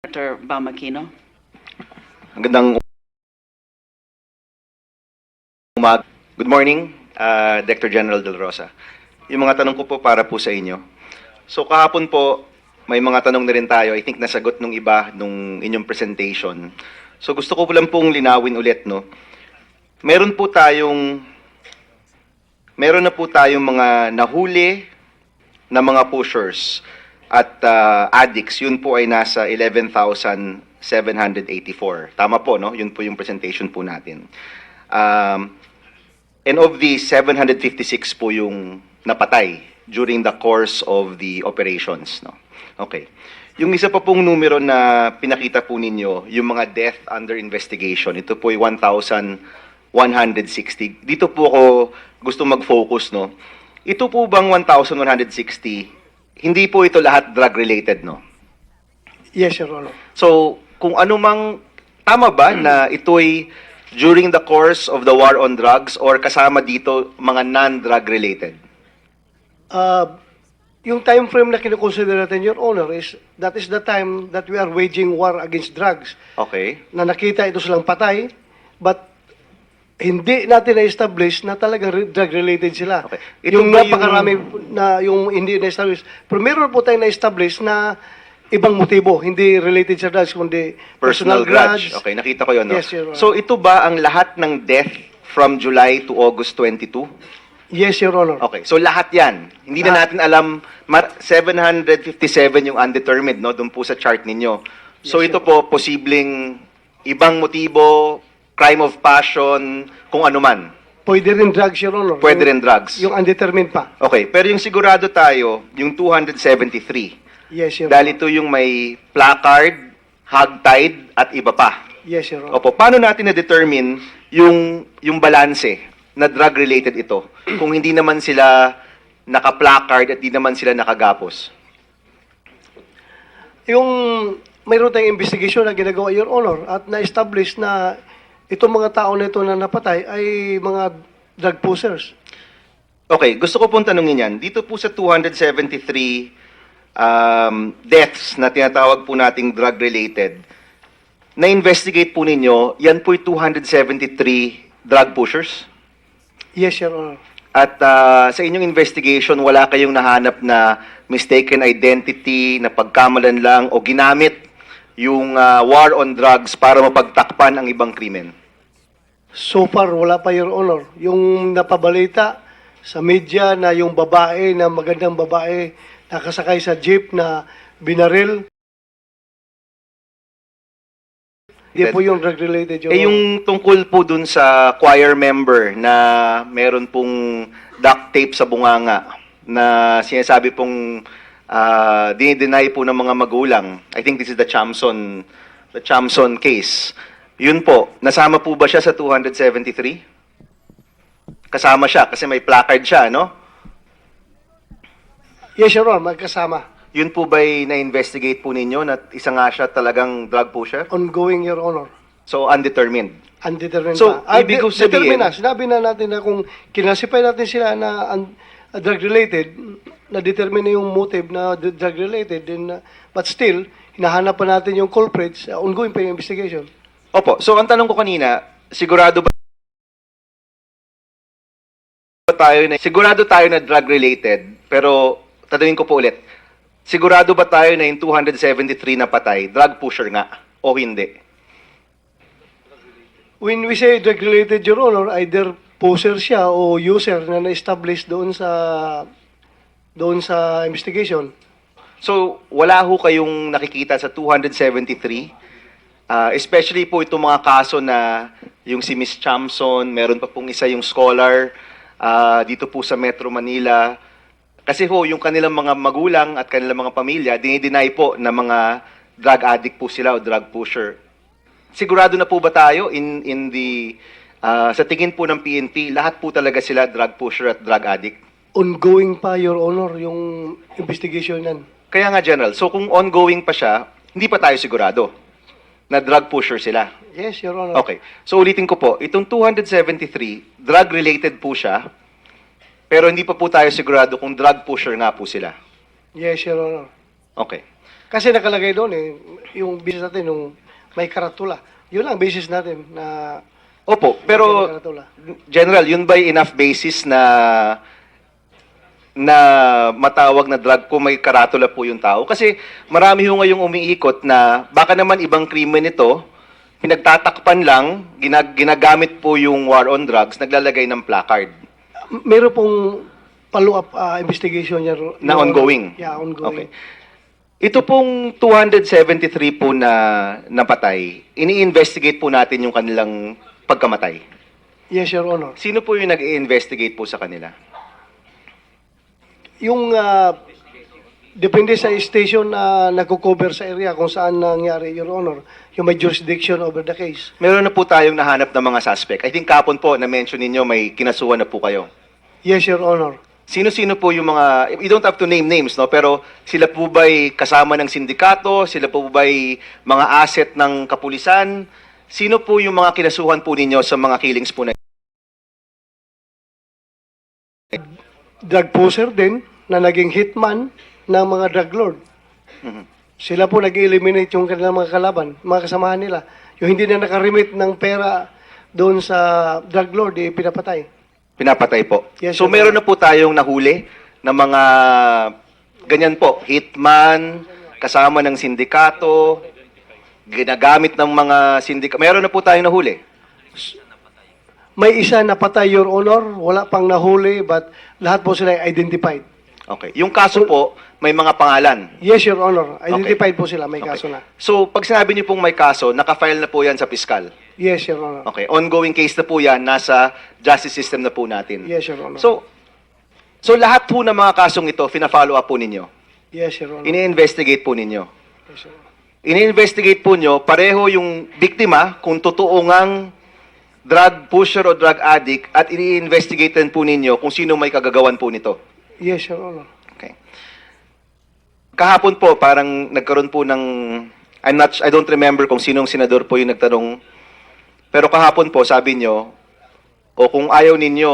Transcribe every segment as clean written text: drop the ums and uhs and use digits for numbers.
Senator Bamakino. Magandang umaga. Good morning, Director General Del Rosa. Yung mga tanong ko po para po sa inyo. So kahapon po, may mga tanong na rin tayo. I think nasagot nung iba nung inyong presentation. So gusto ko lang pong linawin ulit, no? Meron na po tayong mga nahuli na mga pushers at addicts. Yun po ay nasa 11,784. Tama po, no? Yun po yung presentation po natin. And of the 756 po yung napatay during the course of the operations, no? Okay. Yung isa pa pong numero na pinakita po ninyo, yung mga death under investigation, ito po ay 1,160. Dito po ako gusto mag-focus, no? Ito po bang 1,160, hindi po ito lahat drug-related, no? Yes, Your Honor. So, kung ano mang, tama ba na ito'y during the course of the war on drugs or kasama dito mga non-drug related? Yung time frame na kinukonsider natin, Your Honor, that is the time that we are waging war against drugs. Okay. Na nakita ito silang patay, but hindi natin na-establish na talagang drug-related sila. Okay. Ito Yung ba napakarami na yung hindi na-establish. Pero meron po tayong na-establish na ibang motibo, hindi related sa drugs, kundi Personal grudge. Okay, nakita ko yun, no? Yes, Your Honor. So, ito ba ang lahat ng death from July to August 22? Yes, Your Honor. Okay, so lahat yan. Hindi na natin alam, 757 yung undetermined, no? Doon po sa chart ninyo. So, Yes, ito po, posibleng ibang motibo, crime of passion, kung ano man. Pwede rin drugs, Your Honor. Pwede rin drugs. Yung undetermined pa. Okay, pero yung sigurado tayo, yung 273. Yes, Your Dahil Honor. ito yung may placard, hogtied, at iba pa. Yes, Your Honor. Opo, paano natin na-determine yung balanse na drug-related ito kung hindi naman sila naka-placard at hindi naman sila nakagapos? Yung mayroon tayong investigation na ginagawa, Your Honor, at na-establish na itong mga tao na ito na napatay ay mga drug pushers. Okay, gusto ko pong tanungin yan. Dito po sa 273 deaths na tinatawag po nating drug-related, na-investigate po ninyo, yan po'y 273 drug pushers? Yes, Your Honor. At sa inyong investigation, wala kayong nahanap na mistaken identity, na pagkamalan lang o ginamit yung war on drugs para mapagtakpan ang ibang krimen? So far, wala pa, Your Honor. Yung napabalita sa media na yung babae, na magandang babae, nakasakay sa jeep na binaril, hindi po yung drug-related, Your Honor. Yung tungkol po dun sa choir member na meron pong duct tape sa bunganga na sinasabi pong dinideny po ng mga magulang. I think this is the Chamson case. Yun po, nasama po ba siya sa 273? Kasama siya kasi may placard siya, no? Yes, Your Honor, magkasama. Yun po ba'y na-investigate po ninyo na isa nga siya talagang drug pusher? Ongoing, Your Honor. So, undetermined. Undetermined So, pa. ibig ko sabihin- determined na. Sinabi na natin na kung kinasify natin sila na drug-related, na-determine na yung motive na drug-related, but still, hinahanap pa natin yung culprits, ongoing pa yung investigation. Opo, so ang tanong ko kanina, sigurado tayo na drug-related, pero tatanungin ko po ulit, sigurado ba tayo na yung 273 na patay, drug pusher nga, o hindi? When we say drug-related, Your Honor, either poser siya o user na na-establish doon sa investigation. So, wala ho kayong nakikita sa 273, especially po itong mga kaso na yung si Miss Chamson, meron pa pong isa yung scholar dito po sa Metro Manila. Kasi ho, yung kanilang mga magulang at kanilang mga pamilya, dinideny po na mga drug addict po sila o drug pusher. Sigurado na po ba tayo sa tingin po ng PNP, lahat po talaga sila drug pusher at drug addict? Ongoing pa, Your Honor, yung investigation yan. Kaya nga, General, so kung ongoing pa siya, hindi pa tayo sigurado na drug pusher sila. Yes, Your Honor. Okay. So ulitin ko po, itong 273, drug-related po siya, pero hindi pa po tayo sigurado kung drug pusher nga po sila. Yes, Your Honor. Okay. Kasi nakalagay doon yung business natin, yung may karatula. Yun lang basis natin na Opo, may pero karatula. General, yun ba enough basis na matawag na drug kung may karatula po yung tao? Kasi marami ho ngayong umiikot na baka naman ibang krimen ito, pinagtatakpan lang, ginagamit po yung war on drugs, naglalagay ng placard. Meron pong follow-up investigation niya. Na ongoing? Yeah, ongoing. Okay. Ito pong 273 po na napatay, ini-investigate po natin yung kanilang pagkamatay. Yes, Your Honor. Sino po yung nag-i-investigate po sa kanila? Yung depende sa station na nagko-cover sa area kung saan nangyari, Your Honor, yung may jurisdiction over the case. Meron na po tayong nahanap ng mga suspect. I think kapon po, na-mention ninyo, may kinasuhan na po kayo. Yes, Your Honor. Sino-sino po yung mga, you don't have to name names, no? Pero sila po ba'y kasama ng sindikato? Sila po ba'y mga asset ng kapulisan? Sino po yung mga kinasuhan po ninyo sa mga killings po na? Drug pusher din na naging hitman ng mga drug lord. Mhm. Sila po nag-eliminate yung kanilang mga kalaban, mga kasamahan nila. Yung hindi na nakarimit ng pera doon sa drug lord, pinapatay. Pinapatay po. Yes, So Your meron na po tayong nahuli na mga ganyan po, hitman, kasama ng sindikato, ginagamit ng mga sindikato. Meron na po tayong nahuli. May isa napatay, Your Honor, wala pang nahuli, but lahat po sila identified. Okay. Yung kaso po, may mga pangalan. Yes, Your Honor, identified po sila, may Okay. kaso na. So, pag sinabi niyo pong may kaso, nakafile na po yan sa piskal. Yes, Your Honor. Okay. Ongoing case na po yan, nasa justice system na po natin. Yes, Your Honor. So lahat po ng mga kasong ito, fina-follow up po ninyo. Yes, Your Honor. Ini-investigate po ninyo. Yes, Your Honor. Ini-investigate po nyo, pareho yung biktima, kung totoo ngang drug pusher o drug addict, at ini-investigate din po ninyo kung sino may kagagawan po nito. Yes, Your Honor. Okay. Kahapon po, parang nagkaroon po ng, I don't remember kung sinong senador po yung nagtanong, pero kahapon po, sabi nyo, o kung ayaw ninyo,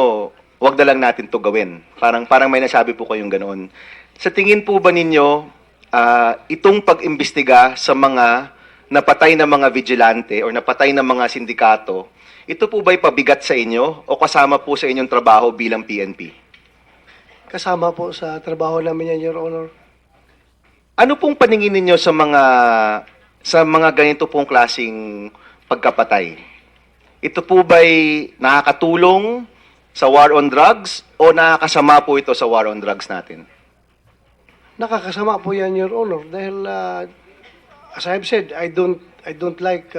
wag na lang natin to gawin. Parang may nasabi po kayong ganoon. Sa tingin po ba ninyo, itong pag-imbestiga sa mga napatay na mga vigilante o napatay na mga sindikato, ito po ba'y pabigat sa inyo o kasama po sa inyong trabaho bilang PNP? Kasama po sa trabaho namin yan, Your Honor. Ano pong paningin ninyo sa mga ganito pong klasing pagkapatay? Ito po ba'y nakakatulong sa war on drugs o nakakasama po ito sa war on drugs natin? Nakakasama po yan, Your Honor, dahil as I've said, I don't like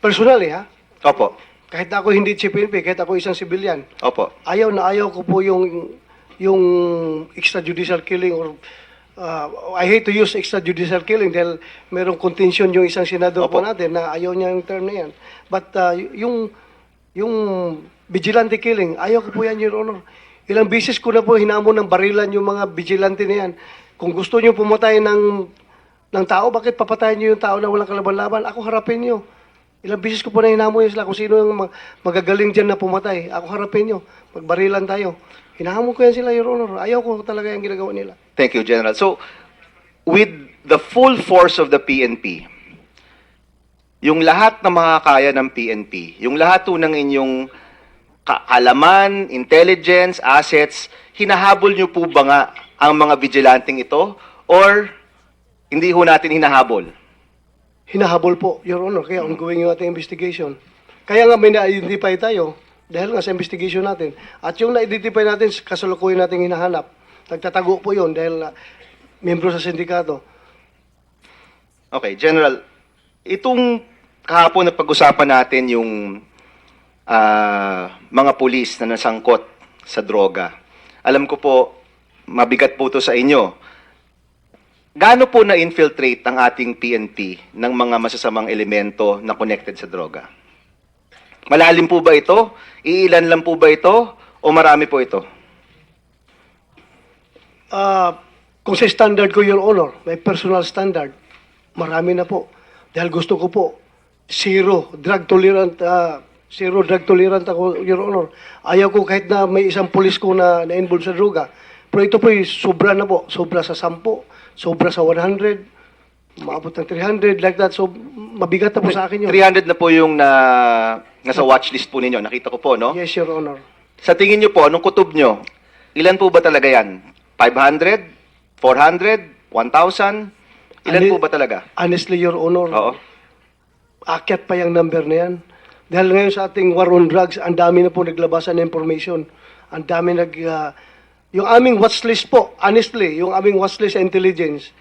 personally, Opo. kahit ako hindi chief PNP, kahit ako isang civilian, Opo. ayaw na ayaw ko po yung extrajudicial killing or I hate to use extrajudicial killing dahil merong contention yung isang senador Opo. po natin na ayaw niya yung term na yan. But yung vigilante killing, ayaw ko po yan, Your Honor. Ilang beses ko na po hinamon ng barilan yung mga vigilante na yan. Kung gusto niyo pumatay ng tao, bakit papatayin niyo yung tao na walang kalaban-laban? Ako harapin niyo. Ilang beses ko po na hinamon sila kung sino yung magagaling dyan na pumatay. Ako harapin niyo. Magbarilan tayo. Hinahamon ko yan sila, Your Honor. Ayaw ko talaga yung ginagawa nila. Thank you, General. So, with the full force of the PNP, yung lahat ng mga kaya ng PNP, yung lahat po ng inyong kaalaman, intelligence, assets, hinahabol nyo po ba nga ang mga vigilanteng ito? Or hindi ho natin hinahabol? Hinahabol po, Your Honor. Kaya ongoing yung ating investigation. Kaya nga may na-identify tayo dahil nga sa investigation natin. At yung na-identify natin, kasalukuyan natin hinahanap. Nagtatago po yun dahil membro sa sindikato. Okay, General, itong kahapon na pag-usapan natin yung mga pulis na nasangkot sa droga. Alam ko po, mabigat po ito sa inyo. Gaano po na-infiltrate ang ating PNP ng mga masasamang elemento na connected sa droga? Malalim po ba ito? Iilan lang po ba ito? O marami po ito? Kung sa standard ko, Your Honor, may personal standard, marami na po. Dahil gusto ko po, zero drug tolerant ako, Your Honor. Ayaw ko kahit na may isang pulis ko na na-involve sa droga. Pero ito po sobra na po. Sobra sa 10, sobra sa 100. Maabot ng 300 like that. So, mabigat na po sa akin yun. 300 na po yung nasa watchlist po ninyo. Nakita ko po, no? Yes, Your Honor. Sa tingin nyo po, anong kutob nyo? Ilan po ba talaga yan? 500? 400? 1,000? Ilan po ba talaga? Honestly, Your Honor, Oo. akyat pa yung number na yan. Dahil ngayon sa ating war on drugs, ang dami na po naglabasan ng information. Ang dami yung aming watchlist po, honestly, yung aming watchlist sa intelligence,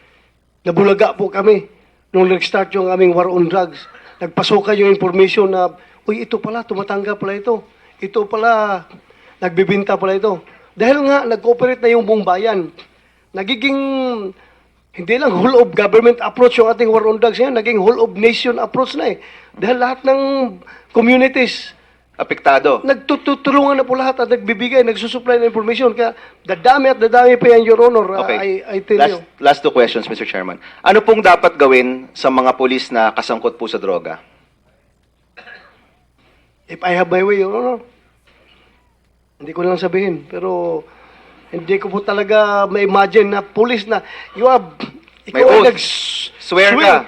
nabulaga po kami nung nag-start yung aming war on drugs. Nagpasukan yung information na, uy, ito pala, tumatanggap pala ito. Ito pala, nagbibinta pala ito. Dahil nga, nag-cooperate na yung buong bayan. Nagiging, hindi lang whole of government approach yung ating war on drugs ngayon, naging whole of nation approach na eh. Dahil lahat ng communities, Apektado. nagtutulungan na po lahat at nagbibigay, nagsusupply ng information. Kaya dadami at dadami pa yan, Your Honor. Okay. I tell you. Last two questions, Mr. Chairman. Ano pong dapat gawin sa mga pulis na kasangkot po sa droga? If I have my way, Your Honor, hindi ko lang sabihin. Pero hindi ko po talaga ma-imagine na police na ikaw May ay oath. nag-swear Swear ka.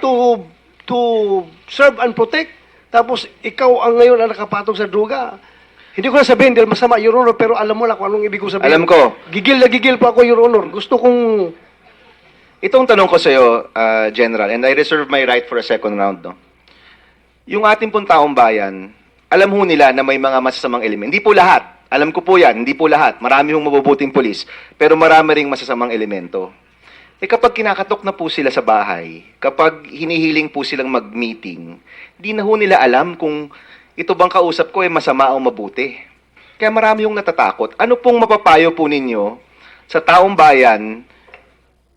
to serve and protect. Tapos ikaw ang ngayon ang nakapatong sa droga. Hindi ko na sabihin dahil masama, Your Honor, pero alam mo lang kung anong ibig ko sabihin. Alam ko. Gigil na gigil po ako, Your Honor. Gusto kong... Itong tanong ko sa iyo, General, and I reserve my right for a second round, no? Yung ating pong taong bayan, alam ho nila na may mga masasamang elemento. Hindi po lahat. Alam ko po yan, hindi po lahat. Marami hong mabubuting pulis, pero marami ring masasamang elemento. Eh kapag kinakatok na po sila sa bahay, kapag hinihiling po silang mag-meeting, di na ho nila alam kung ito bang kausap ko ay masama o mabuti. Kaya marami yung natatakot. Ano pong mapapayo po ninyo sa taong bayan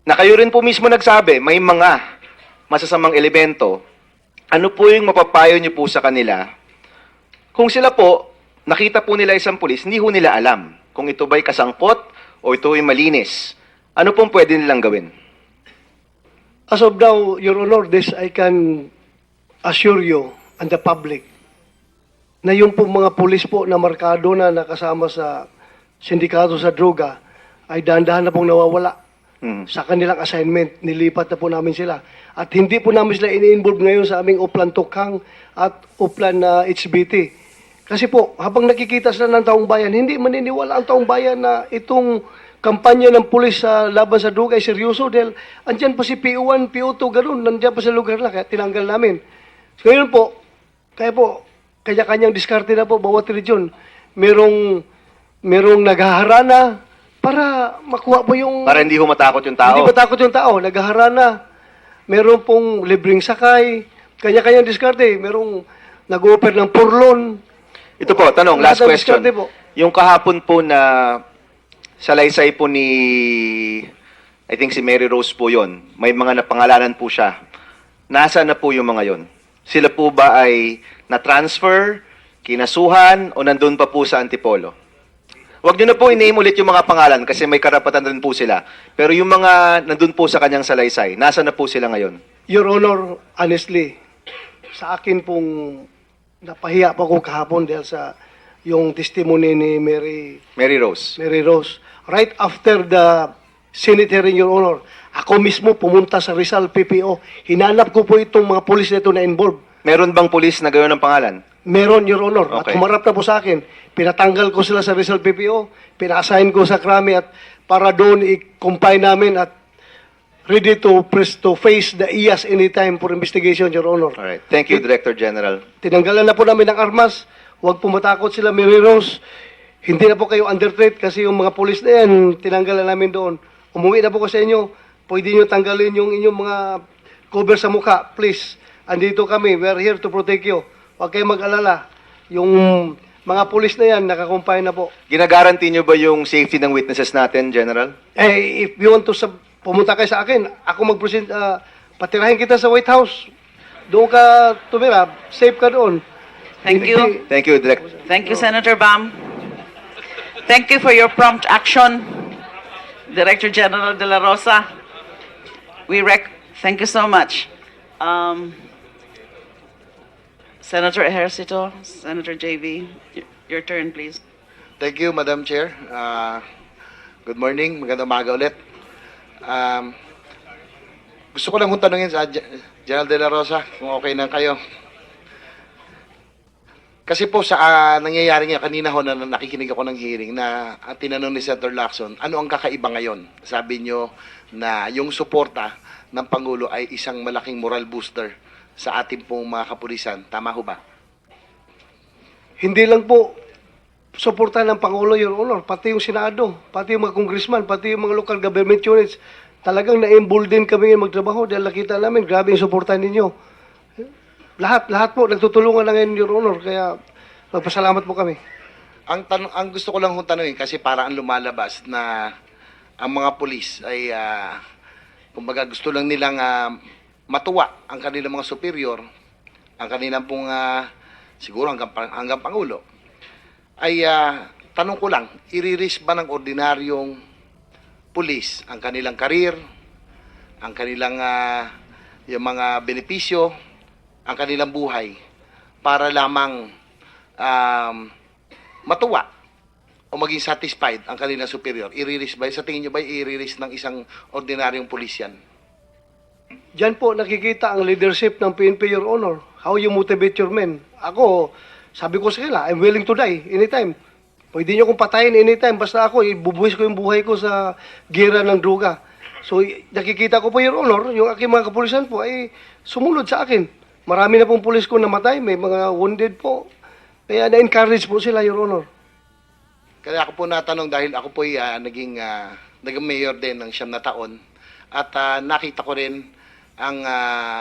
na kayo rin po mismo nagsabi, may mga masasamang elemento, ano po yung mapapayo niyo po sa kanila? Kung sila po, nakita po nila isang pulis, hindi ho nila alam kung ito ba'y kasangkot o ito ay malinis. Ano pong pwede nilang gawin? As of now, Your Honor, this I can assure you and the public na yung po mga pulis po na markado na nakasama sa sindikato sa droga ay dahan-dahan na pong nawawala sa kanilang assignment. Nilipat na po namin sila. At hindi po namin sila ini-involve ngayon sa aming Uplan Tukhang at Uplan na HBT. Kasi po, habang nakikita sila ng taong bayan, hindi maniniwala ang taong bayan na itong kampanya ng pulis sa laban sa droga ay seryoso dahil andyan pa si PO1, PO2, ganun, nandiyan pa sa lugar na, kaya tinanggal namin. So, ngayon po, kanya-kanyang diskarte na po, bawat region. Merong naghaharana para makuha po yung... Para hindi ho matakot yung tao. Hindi matakot yung tao, naghaharana. Meron pong libreng sakay, kanya-kanyang diskarte. Merong nag-offer ng purlon. Ito po, tanong, last Lahat ng question. diskarte po. Yung kahapon po na salaysay po ni, I think si Mary Rose po yon. May mga napangalanan po siya. Nasaan na po yung mga yon? Sila po ba ay na-transfer, kinasuhan, o nandun pa po sa Antipolo? Huwag nyo na po i-name ulit yung mga pangalan kasi may karapatan rin po sila. Pero yung mga nandun po sa kanyang salaysay, nasaan na po sila ngayon? Your Honor, honestly, sa akin pong napahiya pa ko kahapon dahil sa yung testimony ni Mary Rose. Mary Rose. Right after the Senate hearing, Your Honor, ako mismo pumunta sa Rizal PPO. Hinanap ko po itong mga pulis na ito na involved. Meron bang pulis na gayon ng pangalan? Meron, Your Honor. At Okay. humarap na po sa akin. Pinatanggal ko sila sa Rizal PPO. Pina-assign ko sa Krami at para doon i-compine namin at ready to face the IAS anytime for investigation, Your Honor. Alright. Thank you, Director General. Tinanggalan na po namin ng armas. Huwag po matakot sila, Mary Rose. Hindi na po kayo under threat kasi yung mga pulis na yan, tinanggalan namin doon. Umuwi na po ko sa inyo. Pwede nyo tanggalin yung inyong mga cover sa mukha. Please. Andito kami. We're here to protect you. Huwag kayong mag-alala. Yung mga pulis na yan, nakakumpay na po. Ginagaranti nyo ba yung safety ng witnesses natin, General? Eh, if you want to pumunta kayo sa akin, ako mag-present, patirahin kita sa White House. Doon ka tumira. Safe ka doon. Thank you. Thank you, Director. Thank you, Senator Bam. Thank you for your prompt action, Director General De La Rosa. Thank you so much. Senator Ejercito, Senator JV, your turn, please. Thank you, Madam Chair. Good morning. Magandang umaga ulit. Gusto ko lang kung tanungin sa General De La Rosa, kung okay na kayo. Kasi po sa nangyayari nga kanina ho na nakikinig ako ng hearing na tinanong ni Senator Lacson, ano ang kakaiba ngayon? Sabi nyo na yung suporta ng Pangulo ay isang malaking moral booster sa ating pong mga kapulisan. Tama ho ba? Hindi lang po suporta ng Pangulo, Your Honor, pati yung Senado, pati yung mga congressman, pati yung mga local government units, talagang na-embolden kami ngayon magtrabaho dahil nakita namin, grabe yung suporta ninyo. Lahat po, nagtutulungan na ngayon, Your Honor, kaya magpasalamat po kami. Ang gusto ko lang hong tanungin kasi parang lumalabas na ang mga pulis ay kumbaga gusto lang nilang matuwa ang kanilang mga superior, ang kanilang pong siguro hanggang Pangulo. Ay tanong ko lang, i-risk ba ng ordinaryong pulis ang kanilang karir, ang kanilang yung mga benepisyo, ang kanilang buhay para lamang matuwa o maging satisfied ang kanilang superior? I-risk ba? Sa tingin nyo ba i-risk ng isang ordinaryong pulis yan? Diyan po nakikita ang leadership ng PNP, Your Honor. How you motivate your men. Ako, sabi ko sa kanila, I'm willing to die anytime. Pwede nyo akong patayin anytime. Basta ako, ibubuhis ko yung buhay ko sa gira ng droga. So, nakikita ko po, Your Honor, yung aking mga kapulisan po ay sumunod sa akin. Marami na pong pulis ko namatay, may mga wounded po. Kaya na-encourage po sila, Your Honor. Kaya ako po natanong dahil ako po naging mayor din ng 9 na taon at nakita ko rin ang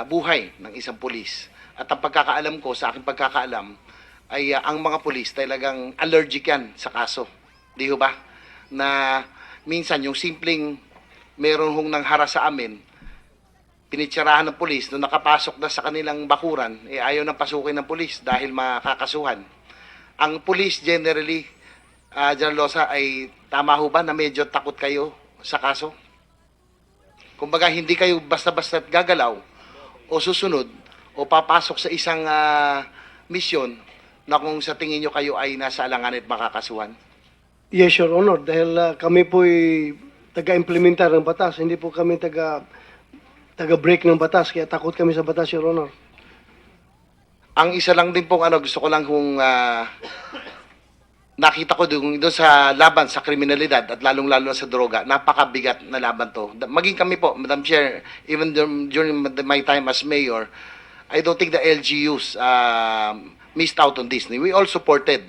buhay ng isang pulis. At ang pagkakaalam ko, sa aking pagkakaalam, ay ang mga pulis talagang allergic yan sa kaso. Di ho ba? Na minsan yung simpleng meron hong nanghara sa amin, pinitsarahan ng pulis, nung nakapasok na sa kanilang bakuran, ayaw na pasukin ng pulis dahil makakasuhan. Ang pulis generally, General Losa, ay tama ho ba na medyo takot kayo sa kaso? Kumbaga, hindi kayo basta-basta gagalaw o susunod o papasok sa isang misyon na kung sa tingin nyo kayo ay nasa alangan at makakasuhan? Yes, Your Honor. Dahil kami po ay taga-implementar ng batas. Hindi po kami taga-break ng batas. Kaya takot kami sa batas, Your Honor. Ang isa lang din pong gusto ko lang kung nakita ko doon sa laban sa kriminalidad at lalong-lalo na sa droga, napakabigat na laban to. Maging kami po, Madam Chair, even during my time as mayor, I don't think the LGUs missed out on this. We all supported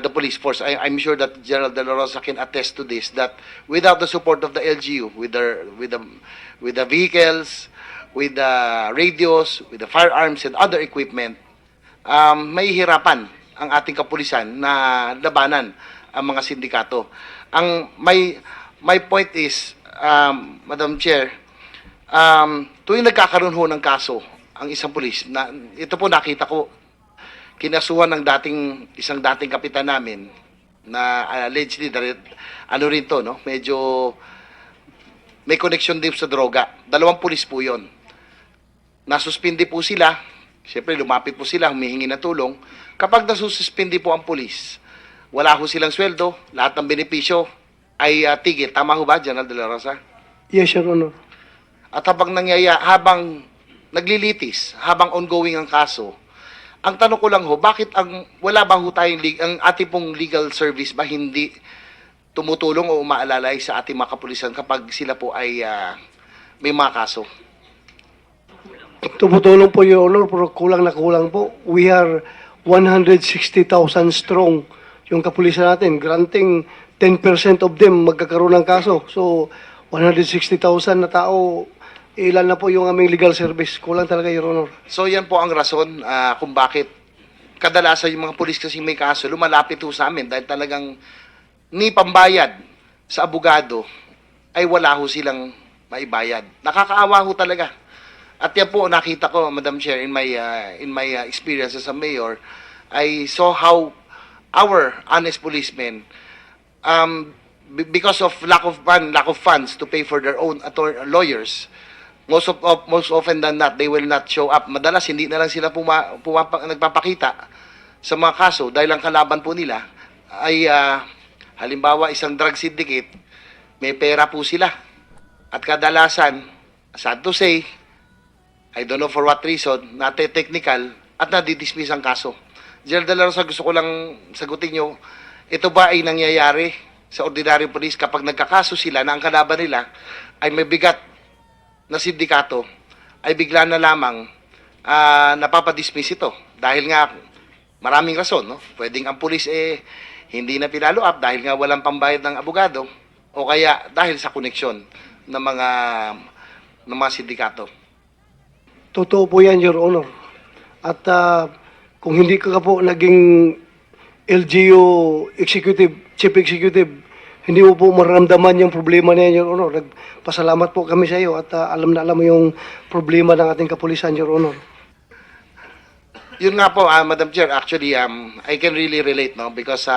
the police force. I'm sure that General De La Rosa can attest to this, that without the support of the LGU, with the vehicles, with the radios, with the firearms and other equipment, may hirapan ang ating kapulisan na labanan ang mga sindikato. My point is, Madam Chair, tuwing nagkakaroon ho ng kaso ang isang pulis, ito po nakita ko, kinasuhan ng isang dating kapitan namin na allegedly, rin to, no? Medyo may connection din sa droga. 2 pulis po yon. Nasuspindi po sila. Siyempre, lumapit po sila, humihingi na tulong. Kapag nasususpindi po ang pulis, wala ho silang sweldo, lahat ng benepisyo ay tigil. Tama ho ba, General De La Rosa? Yes, Your Honor. At habang habang naglilitis, habang ongoing ang kaso, ang tanong ko lang ho, bakit wala ba ho tayong ang ating pong legal service ba hindi tumutulong o umaalalay sa ating mga kapulisan kapag sila po ay may mga kaso? Tumutulong po, Your Honor, pero kulang na kulang po. We are 160,000 strong yung kapulisan natin. Granting 10% of them magkakaroon ng kaso. So, 160,000 na tao, ilan na po yung aming legal service. Kulang talaga, Your Honor. So yan po ang rason kung bakit kadalasan yung mga pulis kasi may kaso, lumalapit ho sa amin dahil talagang ni pambayad sa abogado ay wala ho silang maibayad. Nakakaawa ho talaga. At yan po nakita ko, Madam Chair, in my experience as a mayor, I saw how our honest policemen, because of lack of funds to pay for their own lawyers, most often than not, they will not show up. Madalas, hindi na lang sila nagpapakita sa mga kaso dahil ang kalaban po nila ay, halimbawa, isang drug syndicate, may pera po sila. At kadalasan, sad to say, I don't know for what reason, technical at nadidismiss ang kaso. General De La Rosa, gusto ko lang sagutin nyo, ito ba ay nangyayari sa ordinaryong polis kapag nagkakaso sila na ang kalaban nila ay may bigat na sindikato, ay bigla na lamang napapadismiss ito? Dahil nga, maraming rason, no? Pwedeng ang pulis hindi na pinalo up dahil nga walang pambayad ng abogado o kaya dahil sa koneksyon ng mga sindikato. Totoo po yan, Your Honor. At kung hindi ka po naging LGU Chief Executive, hindi mo po maramdaman yung problema na yan, Your Honor. Nagpasalamat po kami sa iyo at alam na alam mo yung problema ng ating kapulisan, Your Honor. Yun nga po, Madam Chair, actually, I can really relate, no? Because,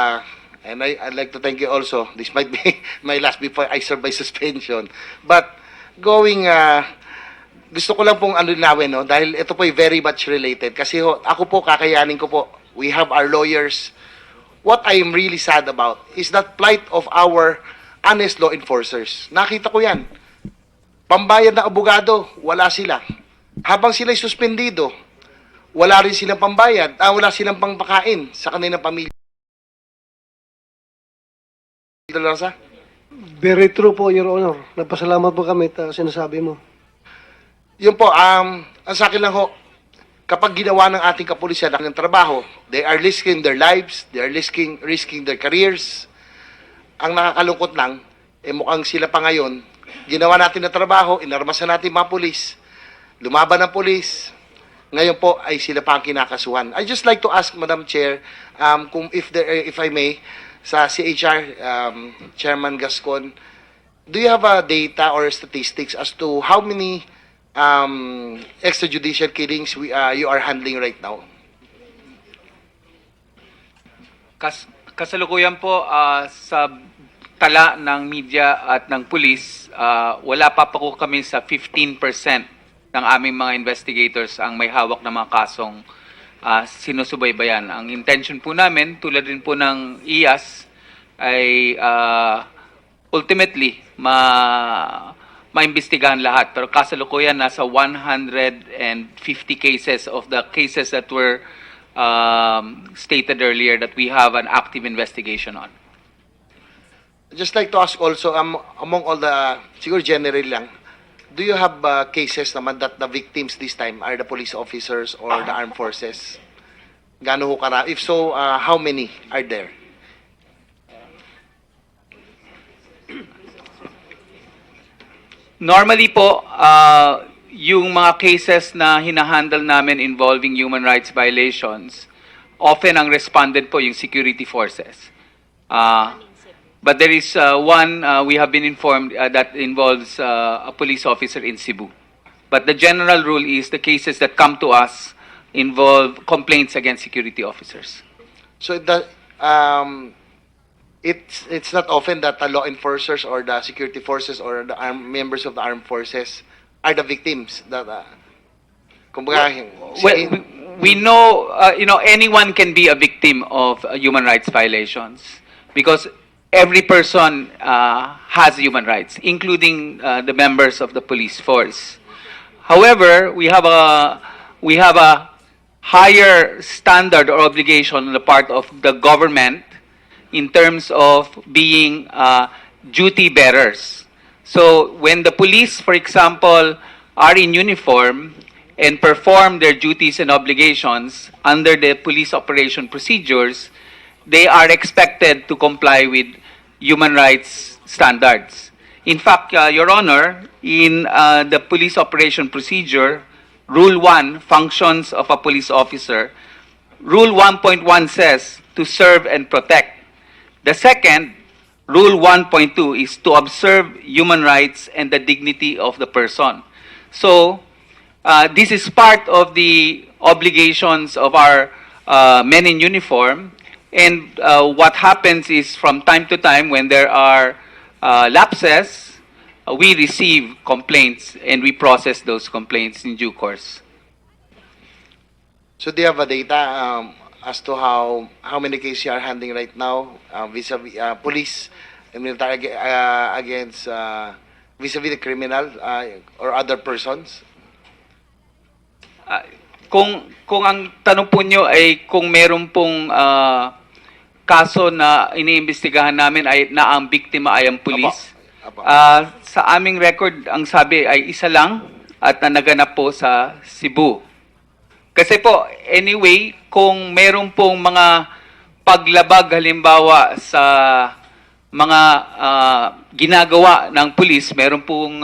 and I'd like to thank you also. This might be my last before I serve by suspension. But, gusto ko lang pong linawin, no? Dahil ito po ay very much related. Kasi ako po, kakayanin ko po, we have our lawyers. What I am really sad about is that plight of our honest law enforcers. Nakita ko yan. Pambayad na abogado, wala sila. Habang sila'y suspendido, wala rin silang pambayad, wala silang pangpakain sa kanilang pamilya. Rosa? Very true po, Your Honor. Nagpasalamat po kami at sinasabi mo. Yun po, ang sa akin lang ho, kapag ginawa ng ating kapulisan ng trabaho, they are risking their lives, they are risking their careers. Ang nakakalungkot lang, mukhang sila pa ngayon, ginawa natin na trabaho, inarmasan natin mga pulis, lumaban ng pulis, ngayon po ay sila pa ang kinakasuhan. I just like to ask, Madam Chair, kung if I may, sa CHR, Chairman Gascon, do you have a data or statistics as to how many extrajudicial killings you are handling right now? Kasalukuyan po sa tala ng media at ng pulis, wala pa po kami sa 15% ng aming mga investigators ang may hawak na mga kasong sinusubaybayan. Ang intention po namin, tulad din po ng IAS, ay ultimately maimbestigahan lahat. Pero kasalukuyan, nasa 150 cases of the cases that were stated earlier that we have an active investigation on. I'd just like to ask also, among all the, siguro generally lang, do you have cases naman that the victims this time are the police officers or the armed forces? Gaano ho karami? If so, how many are there? Normally po, yung mga cases na hinahandle namin involving human rights violations, often ang respondent po yung security forces. But there is one we have been informed that involves a police officer in Cebu. But the general rule is the cases that come to us involve complaints against security officers. So it's not often that the law enforcers or the security forces or the members of the armed forces are the victims. We know, anyone can be a victim of human rights violations because every person has human rights, including the members of the police force. However, we have a higher standard or obligation on the part of the government in terms of being duty bearers. So when the police, for example, are in uniform and perform their duties and obligations under the police operation procedures, they are expected to comply with human rights standards. In fact, Your Honor, in the police operation procedure, Rule 1, functions of a police officer, Rule 1.1 says to serve and protect. The second, Rule 1.2, is to observe human rights and the dignity of the person. So, this is part of the obligations of our men in uniform. And what happens is from time to time when there are lapses, we receive complaints and we process those complaints in due course. So do you have a data as to how many cases you are handling right now vis-a-vis police and military against vis-a-vis the criminal or other persons? Kung ang tanong po nyo ay kung meron pong kaso na iniimbestigahan namin ay na ang biktima ay ang pulis. Apo. Sa aming record, ang sabi ay isa lang at na naganap po sa Cebu. Kasi po, anyway, kung meron pong mga paglabag halimbawa sa mga ginagawa ng pulis, meron pong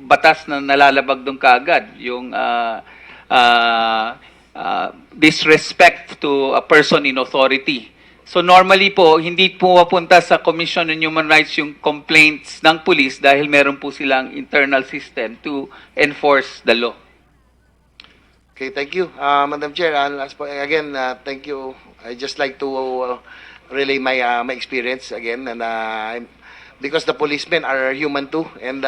batas na nalalabag doon kaagad, yung disrespect to a person in authority. So normally po, hindi po mapunta sa Commission on Human Rights yung complaints ng police dahil meron po silang internal system to enforce the law. Okay, thank you. Madam Chair, last po, again, thank you. I just like to relay my experience again, and because the policemen are human too, and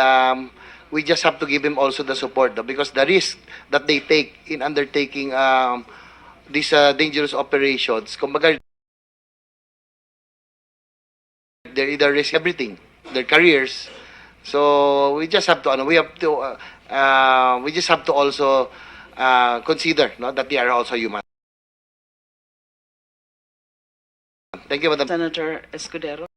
we just have to give them also the support, because the risk that they take in undertaking these dangerous operations, kumbaga, they're either risk everything, their careers. So we just have to, we just have to also consider, no, that they are also human. Thank you, Madam. Senator Escudero.